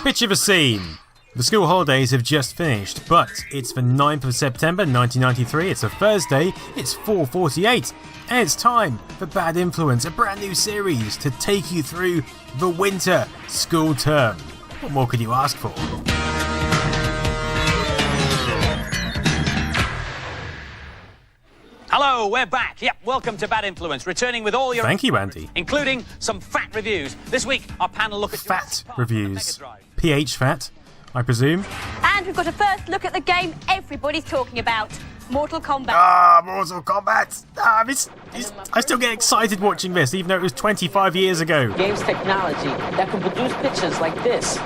Picture the scene. The school holidays have just finished, but it's the 9th of September 1993, it's a Thursday, it's 4:48, and it's time for Bad Influence, a brand new series to take you through the winter school term. What more could you ask for? Hello, we're back. Yep, welcome to Bad Influence, returning with all your... Thank you, Andy. Including some fat reviews. This week, our panel look at... Fat reviews. PH fat, I presume. And we've got a first look at the game everybody's talking about, Mortal Kombat. Mortal Kombat! I still get excited watching this, even though it was 25 years ago. Games technology that can produce pictures like this.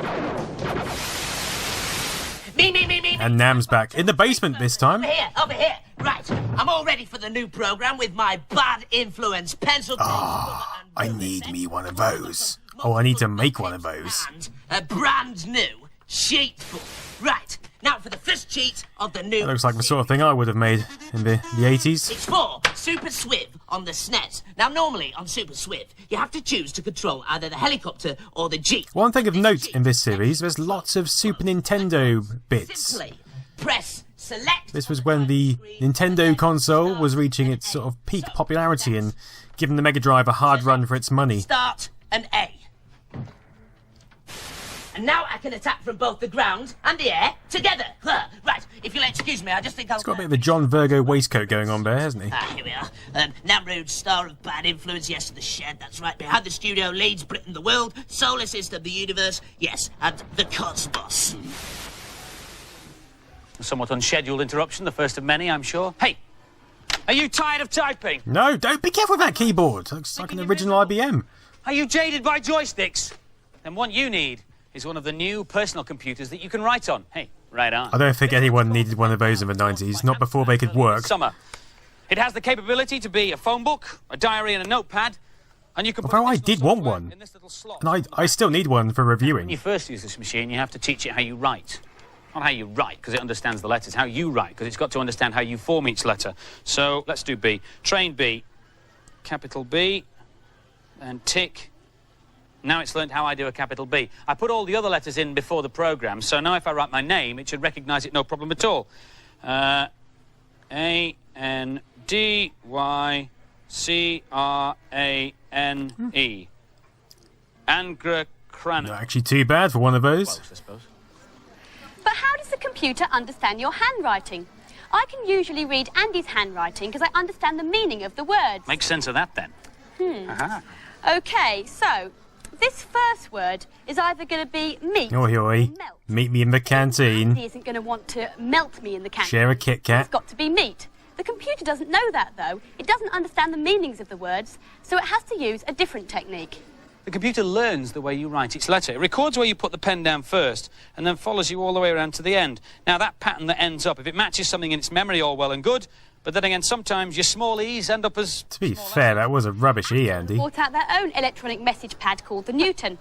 Me. And Nam's back, in the basement this time. Over here. Right, I'm all ready for the new program with my Bad Influence pencil. I need me one of those. Oh, I need to make one of those. And a brand new cheat book. Right, now for the first cheat of the new... That looks like the sort of thing I would have made in the 80s. It's for Super Swiv on the SNES. Now, normally on Super Swiv, you have to choose to control either the helicopter or the Jeep. One thing of note in this series, there's lots of Super Nintendo bits. Simply press select. This was when the Nintendo console was reaching its sort of peak popularity and giving the Mega Drive a hard run for its money. Start and A. And now I can attack from both the ground and the air together. Right, if you'll excuse me, I just think I'll... He's got a bit of a John Virgo waistcoat going on there, hasn't he? Here we are. Namrood, star of Bad Influence, yes, the shed, that's right. Behind the studio, Leeds, Britain, the world, solar system, the universe, yes, and the cosmos. A somewhat unscheduled interruption, the first of many, I'm sure. Hey, are you tired of typing? No, don't be careful with that keyboard. Looks like an original IBM. Are you jaded by joysticks? Then what you need is one of the new personal computers that you can write on. Hey, right on. I don't think anyone needed one of those in the 90s, not before they could work. Summer. It has the capability to be a phone book, a diary and a notepad, and you can... Although I did want one, and I still need one for reviewing. When you first use this machine, you have to teach it how you write. Not how you write, because it understands the letters. How you write, because it's got to understand how you form each letter. So, let's do B. Train B. Capital B. And tick. Now it's learned how I do a capital B. I put all the other letters in before the program, so now if I write my name, it should recognise it no problem at all. A-N-D-Y-C-R-A-N-E. Angracrana. Not actually too bad for one of those. Close, I suppose. But how does the computer understand your handwriting? I can usually read Andy's handwriting because I understand the meaning of the words. Make sense of that, then. Aha. OK, so... this first word is either going to be meat Oi, or oi. melt. Meet me in the canteen. Andy isn't going to want to melt me in the canteen. Share a Kit Kat. It's got to be meat. The computer doesn't know that, though. It doesn't understand the meanings of the words, so it has to use a different technique. The computer learns the way you write each letter. It records where you put the pen down first and then follows you all the way around to the end. Now, that pattern that ends up, if it matches something in its memory, all well and good, but then again, sometimes your small e's end up as... To be fair, that was a rubbish E, Andy. Brought out their own electronic message pad called the Newton.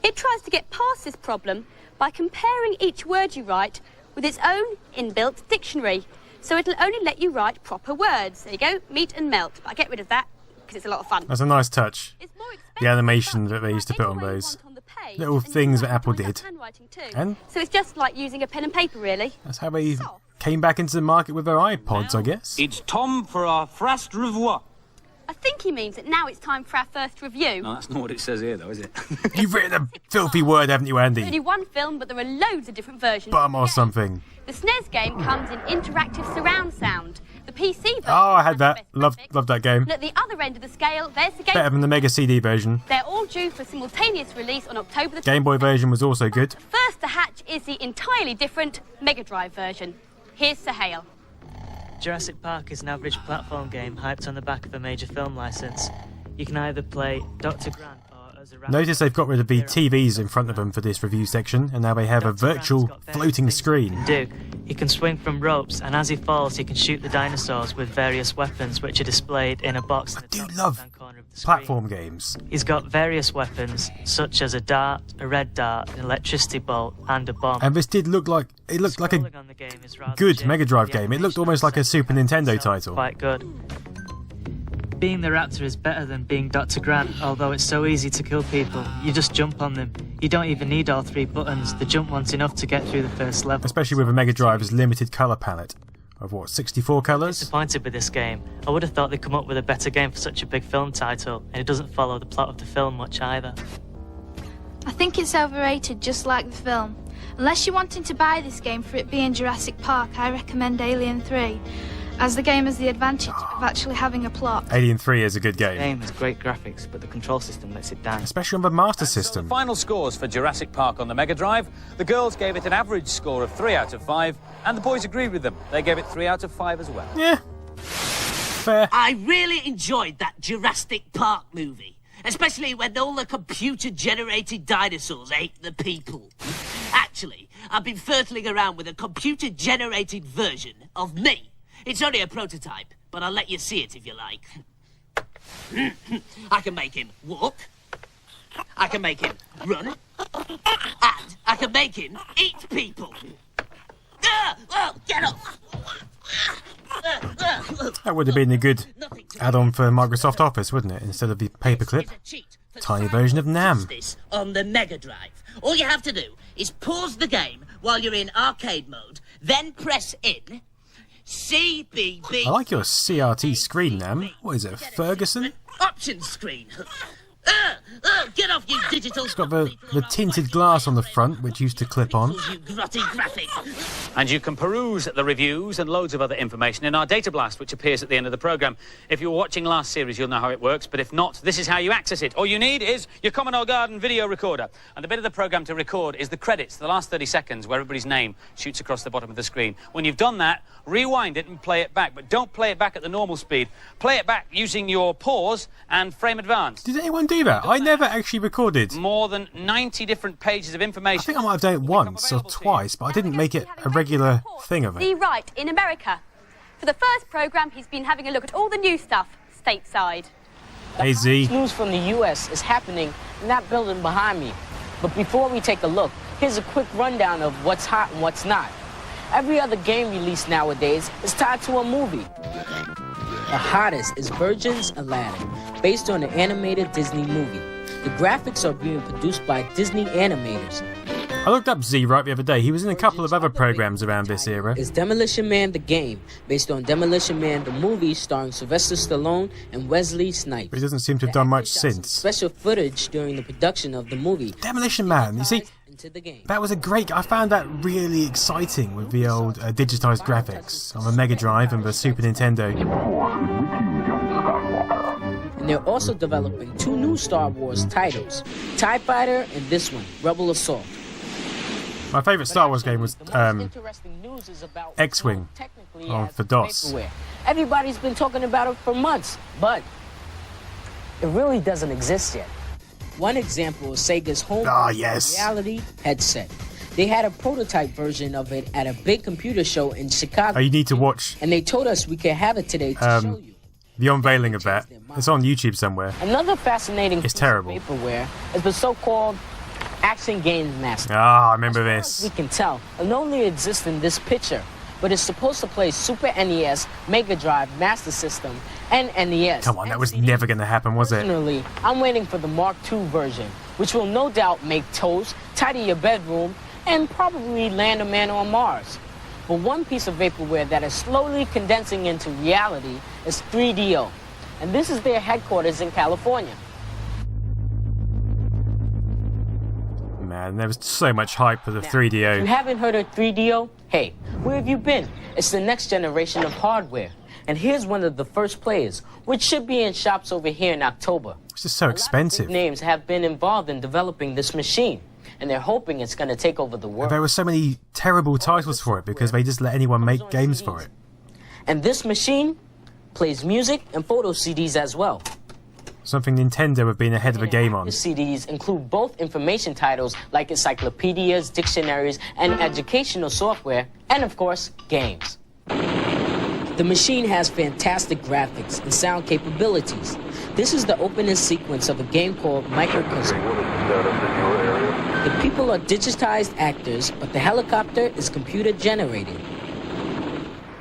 It tries to get past this problem by comparing each word you write with its own inbuilt dictionary. So it'll only let you write proper words. There you go, meat and melt. But I get rid of that because it's a lot of fun. That's a nice touch. It's more expensive, The animation that they used to put on those. Little things that Apple did. And so it's just like using a pen and paper, really. that's how they came back into the market with their iPods, I guess. It's time for our first review. I think he means that now it's time for our first review. No, that's not what it says here, though, is it? You've written a filthy word, haven't you, Only Andy? one film, but there are loads of different versions. Bum or something. The SNES game comes in interactive surround sound. The PC version... Oh, I had has the that. best Loved graphics. that game. And at the other end of the scale, there's the game... Better than the Mega CD version. They're all due for simultaneous release on October the... Game Boy version was also good. First to hatch is the entirely different Mega Drive version. Here's Sahale. Jurassic Park is an average platform game hyped on the back of a major film license. You can either play Dr. Grant or as a raptor. Notice they've got rid of the TVs in front of them for this review section, and now they have a virtual floating screen. He can swing from ropes, and as he falls, he can shoot the dinosaurs with various weapons, which are displayed in a box. I do love platform games. He's got various weapons, such as a dart, a red dart, an electricity bolt, and a bomb. And this did look like a good Mega Drive game. It looked almost like a Super Nintendo title. Quite good. Being the raptor is better than being Dr. Grant, although it's so easy to kill people. You just jump on them. You don't even need all 3 buttons. The jump one's enough to get through the first level. Especially with a Mega Drive's limited colour palette of what, 64 colours? Disappointed with this game. I would have thought they'd come up with a better game for such a big film title, and it doesn't follow the plot of the film much either. I think it's overrated, just like the film. Unless you're wanting to buy this game for it being Jurassic Park, I recommend Alien 3, as the game has the advantage of actually having a plot. Alien 3 is a good The game. game has great graphics, but the control system lets it down. Especially on the Master So System. the final scores for Jurassic Park on the Mega Drive. The girls gave it an average score of 3 out of 5, and the boys agreed with them. They gave it 3 out of 5 as well. Yeah. Fair. I really enjoyed that Jurassic Park movie, especially when all the computer-generated dinosaurs ate the people. Actually, I've been fertling around with a computer-generated version of me. It's only a prototype, but I'll let you see it if you like. I can make him walk, I can make him run, and I can make him eat people. Get off! That would have been a good add-on for Microsoft Office, wouldn't it? Instead of the paperclip. Tiny version of Nam. This on the Mega Drive. All you have to do is pause the game while you're in arcade mode, then press in. CBB. I like your CRT screen, Nam. What is it, Ferguson? Options screen. Get off, you digital. It's got the tinted glass on the front, which used to clip on. You grotty graphic. And you can peruse the reviews and loads of other information in our data blast, which appears at the end of the programme. If you were watching last series, you'll know how it works, but if not, this is how you access it. All you need is your Commodore Garden video recorder. And the bit of the programme to record is the credits, the last 30 seconds, where everybody's name shoots across the bottom of the screen. When you've done that, rewind it and play it back, but don't play it back at the normal speed. Play it back using your pause and frame advance. Did anyone do that? I never actually recorded. More than 90 different pages of information. I think I might have done it once or twice, but I didn't make it a regular thing of The it. right in America. For the first programme, he's been having a look at all the new stuff stateside. Hey Z. News from the U.S. is happening in that building behind me. But before we take a look, here's a quick rundown of what's hot and what's not. Every other game released nowadays is tied to a movie. The hottest is Virgin's Aladdin, based on the animated Disney movie. The graphics are being produced by Disney animators. I looked up Z right the other day. He was in a couple of other programs around this era. Is Demolition Man the game, based on Demolition Man the movie starring Sylvester Stallone and Wesley Snipes. But he doesn't seem to have done much since. Special footage during the production of the movie. Demolition Man, you see, Into the game. that was a great... I found that really exciting with the old digitised graphics on the Mega Drive and the Super Nintendo. And they're also developing 2 new Star Wars titles, TIE Fighter and this one, Rebel Assault. My favourite Star Wars game was X-Wing for DOS. VapourWear. Everybody's been talking about it for months, but it really doesn't exist yet. One example is Sega's home yes. reality headset. They had a prototype version of it at a big computer show in Chicago. You need to watch And they told us we could have it today to show you. the unveiling of that. It's on YouTube somewhere. Another fascinating It's piece terrible. of VapourWear is the so-called Action Games Master. Ah, I remember We this. can tell it only exists in this picture, but it's supposed to play Super NES, Mega Drive, Master System, and NES. Come on, that was never going to happen, was it? Personally, I'm waiting for the Mark II version, which will no doubt make toast, tidy your bedroom, and probably land a man on Mars. But one piece of vaporware that is slowly condensing into reality is 3DO, and this is their headquarters in California. Man, there was so much hype for the If you 3DO. haven't heard of 3DO, hey, where have you been? It's the next generation of hardware. And here's one of the first players, which should be in shops over here in October. It's just so expensive. Big names have been involved in developing this machine, and they're hoping it's going to take over the world. There were so many terrible titles for it because they just let anyone make games for it. And this machine plays music and photo CDs as well. Something Nintendo have been ahead of the game on. The CDs include both information titles like encyclopedias, dictionaries, and educational software, and of course, games. The machine has fantastic graphics and sound capabilities. This is the opening sequence of a game called Microcosm. The people are digitized actors, but the helicopter is computer generated.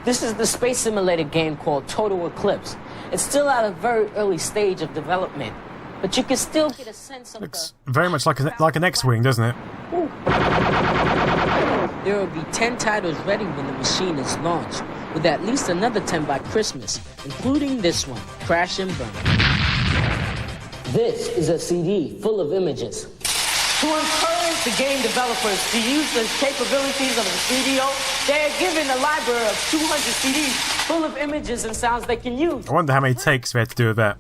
This is the space simulator game called Total Eclipse. It's still at a very early stage of development, but you can still get a sense of Looks very much like an X-Wing, doesn't it? There will be 10 titles ready when the machine is launched, with at least another 10 by Christmas, including this one, Crash and Burn. This is a CD full of images. To encourage the game developers to use the capabilities of the studio, they are given a library of 200 CDs full of images and sounds they can use. I wonder how many takes we had to do with that.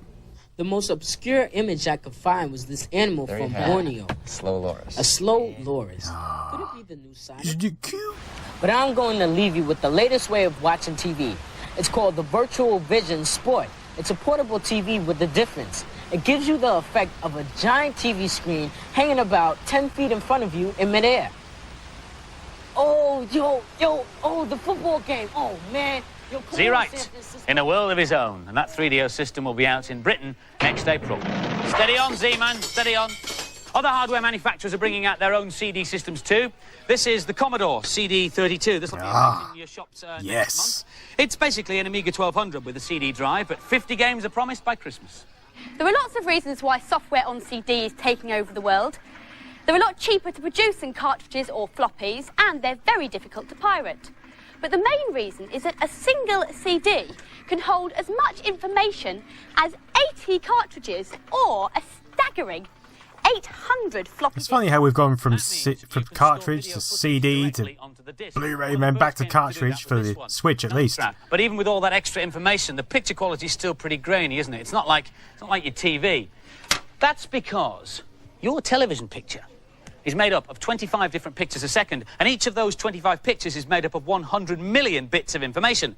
The most obscure image I could find was this animal from Borneo. Slow loris. A slow loris. Could it be the new sign? Is it cute? But I'm going to leave you with the latest way of watching TV. It's called the Virtual Vision Sport. It's a portable TV with the difference. It gives you the effect of a giant TV screen hanging about 10 feet in front of you in midair. Oh, the football game. Oh, man. See right, in a world of his own, and that 3DO system will be out in Britain next April. Steady on, Z-Man, steady on. Other hardware manufacturers are bringing out their own CD systems too. This is the Commodore CD32. This will be in your shops next month. It's basically an Amiga 1200 with a CD drive, but 50 games are promised by Christmas. There are lots of reasons why software on CD is taking over the world. They're a lot cheaper to produce than cartridges or floppies, and they're very difficult to pirate. But the main reason is that a single CD can hold as much information as 80 cartridges or a staggering 800 floppy disks. It's funny how we've gone from cartridge to CD to Blu-ray and then back to cartridge for the Switch at least. But even with all that extra information, the picture quality is still pretty grainy, isn't it? It's not like your TV. That's because your television picture is made up of 25 different pictures a second, and each of those 25 pictures is made up of 100 million bits of information.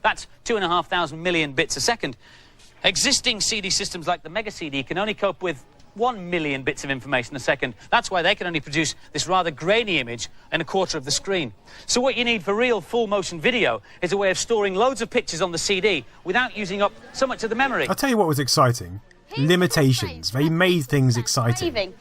That's 2,500 million bits a second. Existing CD systems like the Mega CD can only cope with 1 million bits of information a second. That's why they can only produce this rather grainy image in a quarter of the screen. So what you need for real full-motion video is a way of storing loads of pictures on the CD without using up so much of the memory. I'll tell you what was exciting. Limitations. They made things exciting.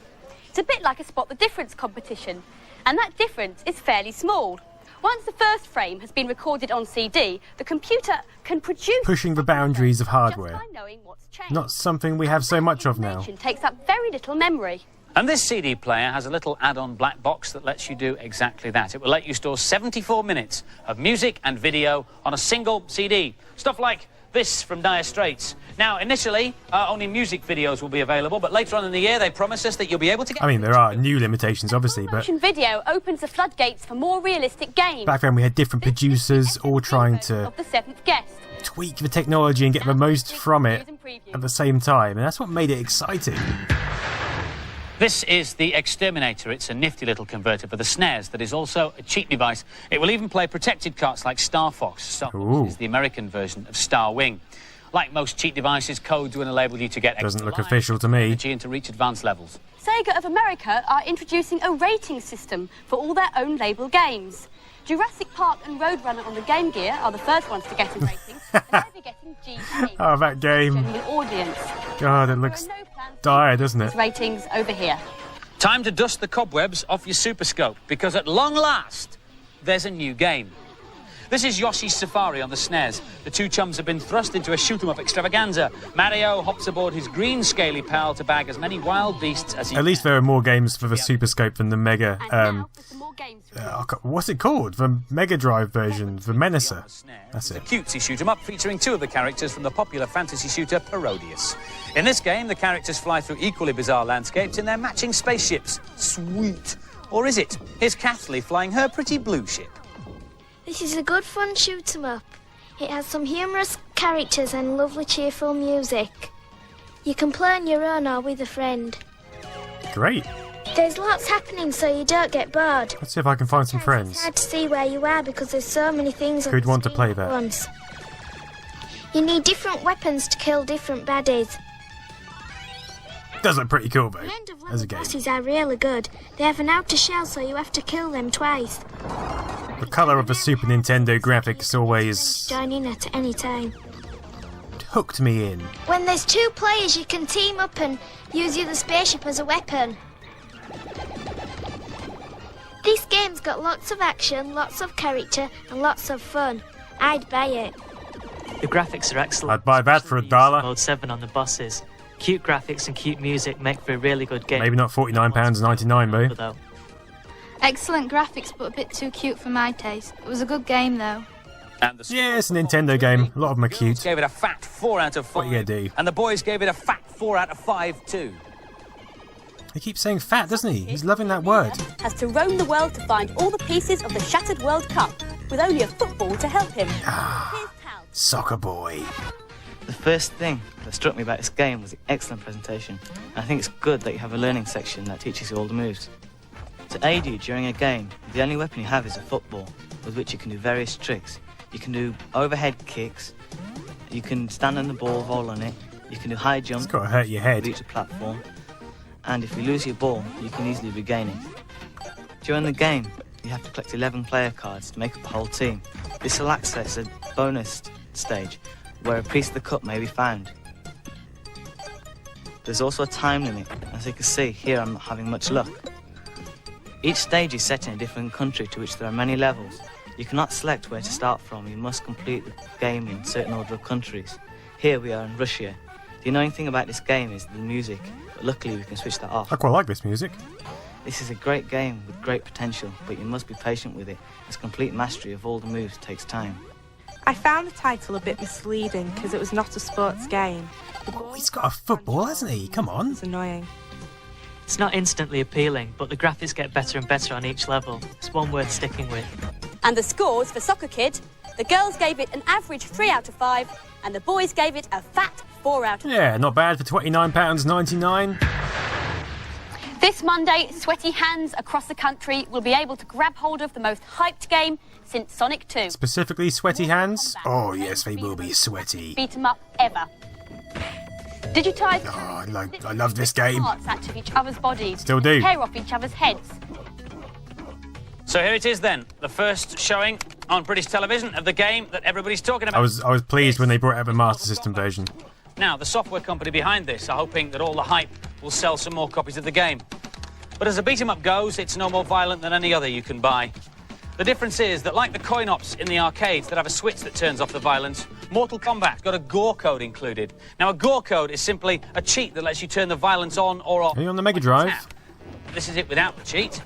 It's a bit like a spot the difference competition, and that difference is fairly small. Once the first frame has been recorded on CD, the computer can produce... Pushing the boundaries of hardware. Just by knowing what's changed. Not something we have so much of now. Takes up very little memory. And this CD player has a little add-on black box that lets you do exactly that. It will let you store 74 minutes of music and video on a single CD. Stuff like this from Dire Straits. Now, initially, only music videos will be available, but later on in the year, they promise us that you'll be able to get... I mean, there are new limitations, obviously, but... Motion video opens the floodgates for more realistic games. Back then, we had different producers all trying to of the seventh guest. tweak the technology and get the most from it at the same time, and that's what made it exciting. This is the Exterminator. It's a nifty little converter for the SNES that is also a cheap device. It will even play protected carts like Star Fox. Star Fox is the American version of Star Wing. Like most cheat devices, codes will enable you to get Doesn't extra look life, official to me. and to reach advanced levels. Sega of America are introducing a rating system for all their own label games. Jurassic Park and Roadrunner on the Game Gear are the first ones to get a rating, and they'll be getting GA. Oh, that game. Genuine audience. God, it looks dire, doesn't it? Ratings over here. Time to dust the cobwebs off your Super Scope, because at long last, there's a new game. This is Yoshi's Safari on the SNES. The two chums have been thrust into a shoot-'em-up extravaganza. Mario hops aboard his green scaly pal to bag as many wild beasts as he At least there are more games for the Super Scope than the Mega... what's it called? The Mega Drive version, the Menacer. That's it. A cutesy shoot-'em-up featuring two of the characters from the popular fantasy shooter Parodius. In this game, the characters fly through equally bizarre landscapes in their matching spaceships. Sweet. Or is it? Here's Kathleen flying her pretty blue ship. This is a good fun shoot-'em-up. It has some humorous characters and lovely cheerful music. You can play on your own or with a friend. Great. There's lots happening so you don't get bored. Let's see if I can find some friends. It's hard to see where you are because there's so many things on Who'd the want to screen play at that? once. You need different weapons to kill different baddies. Does look pretty cool, though, The end of as a level game. bosses are really good. They have an outer shell so you have to kill them twice. The colour of the Super Nintendo graphics always Join in at any time. hooked me in. When there's two players, you can team up and use the other spaceship as a weapon. This game's got lots of action, lots of character, and lots of fun. I'd buy it. The graphics are excellent. I'd buy that for especially $1. Mode 7 on the bosses. Cute graphics and cute music make for a really good game. Maybe not £49.99, though. Excellent graphics, but a bit too cute for my taste. It was a good game, though. And the Yeah, it's a Nintendo game. A lot of them are girls cute. gave it a fat 4 out of 5. What are you gonna do? And the boys gave it a fat 4 out of 5 too. He keeps saying fat, doesn't he? He's loving that word. Has to roam the world to find all the pieces of the shattered World Cup, with only a football to help him. Here's Tal. Soccer boy. The first thing that struck me about this game was the excellent presentation. And I think it's good that you have a learning section that teaches you all the moves. To aid you during a game, the only weapon you have is a football, with which you can do various tricks. You can do overhead kicks, you can stand on the ball, roll on it, you can do high jump, It's gotta hurt your head. reach a platform, and if you lose your ball, you can easily regain it. During the game, you have to collect 11 player cards to make up a whole team. This will access a bonus stage, where a piece of the cup may be found. There's also a time limit. As you can see, here I'm not having much luck. Each stage is set in a different country to which there are many levels. You cannot select where to start from, you must complete the game in a certain order of countries. Here we are in Russia. The annoying thing about this game is the music, but luckily we can switch that off. I quite like this music. This is a great game with great potential, but you must be patient with it, as complete mastery of all the moves takes time. I found the title a bit misleading because it was not a sports game. Oh, he's got a football, hasn't he? Come on. It's annoying. It's not instantly appealing, but the graphics get better and better on each level. It's one worth sticking with. And the scores for Soccer Kid: the girls gave it an average 3 out of 5, and the boys gave it a fat 4 out of 5. Yeah, not bad for £29.99. This Monday, sweaty hands across the country will be able to grab hold of the most hyped game since Sonic 2. Specifically sweaty hands? Oh yes, they will be sweaty. Beat 'em up ever. Digitise I love this game. parts out of each other's bodies. Still do. Tear off each other's heads. So here it is then, the first showing on British television of the game that everybody's talking about. I was pleased when they brought out the Master System version. Now, the software company behind this are hoping that all the hype will sell some more copies of the game. But as a beat-em-up goes, it's no more violent than any other you can buy. The difference is that, like the coin-ops in the arcades that have a switch that turns off the violence, Mortal Kombat's got a gore code included. Now, a gore code is simply a cheat that lets you turn the violence on or off. Are you on the Mega Drive? This is it without the cheat.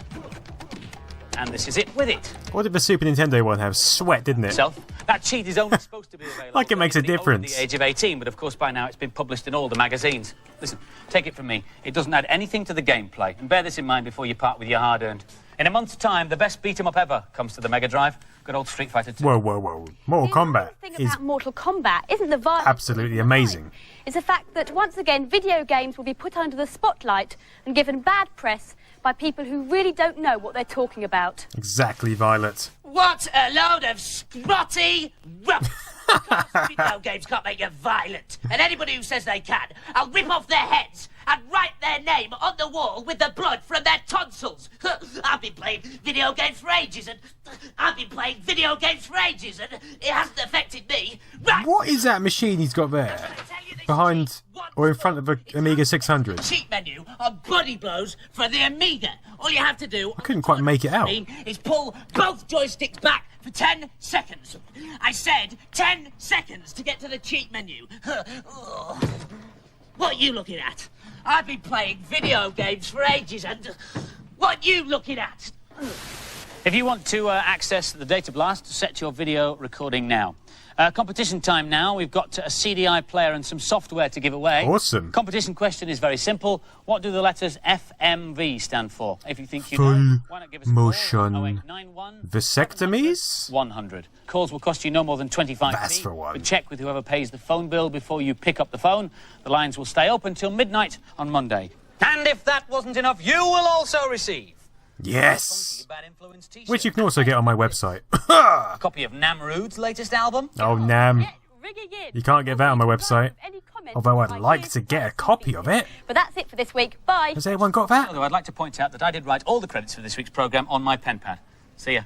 And this is it with it. What did the Super Nintendo one have? Sweat, didn't it? That cheat is only supposed to be available Like it makes a to anyone over difference. the age of 18, but of course by now it's been published in all the magazines. Listen, take it from me, it doesn't add anything to the gameplay, and bear this in mind before you part with your hard-earned. In a month's time, the best beat-em-up ever comes to the Mega Drive. Good old Street Fighter 2. Whoa. Mortal Kombat The thing is about Mortal Kombat isn't the violence. absolutely amazing. It's the fact that once again video games will be put under the spotlight and given bad press by people who really don't know what they're talking about. Exactly, Violet. What a load of scrotty rubbish! Video games can't make you violent, and anybody who says they can, I'll rip off their heads and write their name on the wall with the blood from their tonsils. I've been playing video games for ages, and it hasn't affected me. Right. What is that machine he's got there? Behind or in front of the Amiga 600? Cheat menu on body blows for the Amiga. All you have to do I couldn't quite make it out. is pull both joysticks back for 10 seconds. I said 10 seconds to get to the cheat menu. What are you looking at? I've been playing video games for ages, and what are you looking at? If you want to access the Data Blast, set your video recording now. Competition time now. We've got a CDI player and some software to give away. Awesome. Competition question is very simple. What do the letters FMV stand for? If you think you Full know, why not give us a motion call? 0891 vasectomies? 100. Calls will cost you no more than 25p. That's for one. But check with whoever pays the phone bill before you pick up the phone. The lines will stay open until midnight on Monday. And if that wasn't enough, you will also receive Yes! Bad Influence t-shirt, Which you can also get on my website. a copy of Namrood's latest album. Oh, Nam. Ringing in. You can't get that on my website. Any comments Although I'd on like ideas to get a about copy something? of it. But that's it for this week. Bye. Has anyone got that? Although I'd like to point out that I did write all the credits for this week's programme on my pen pad. See ya.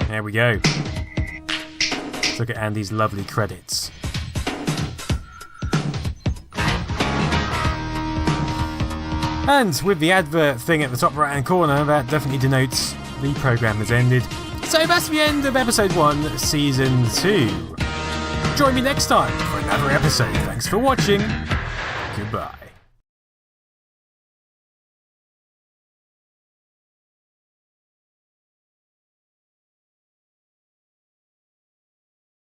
There we go. Let's look at Andy's lovely credits. And with the advert thing at the top right hand corner, that definitely denotes the programme has ended. So that's the end of episode 1, season 2. Join me next time for another episode. Thanks for watching. Goodbye.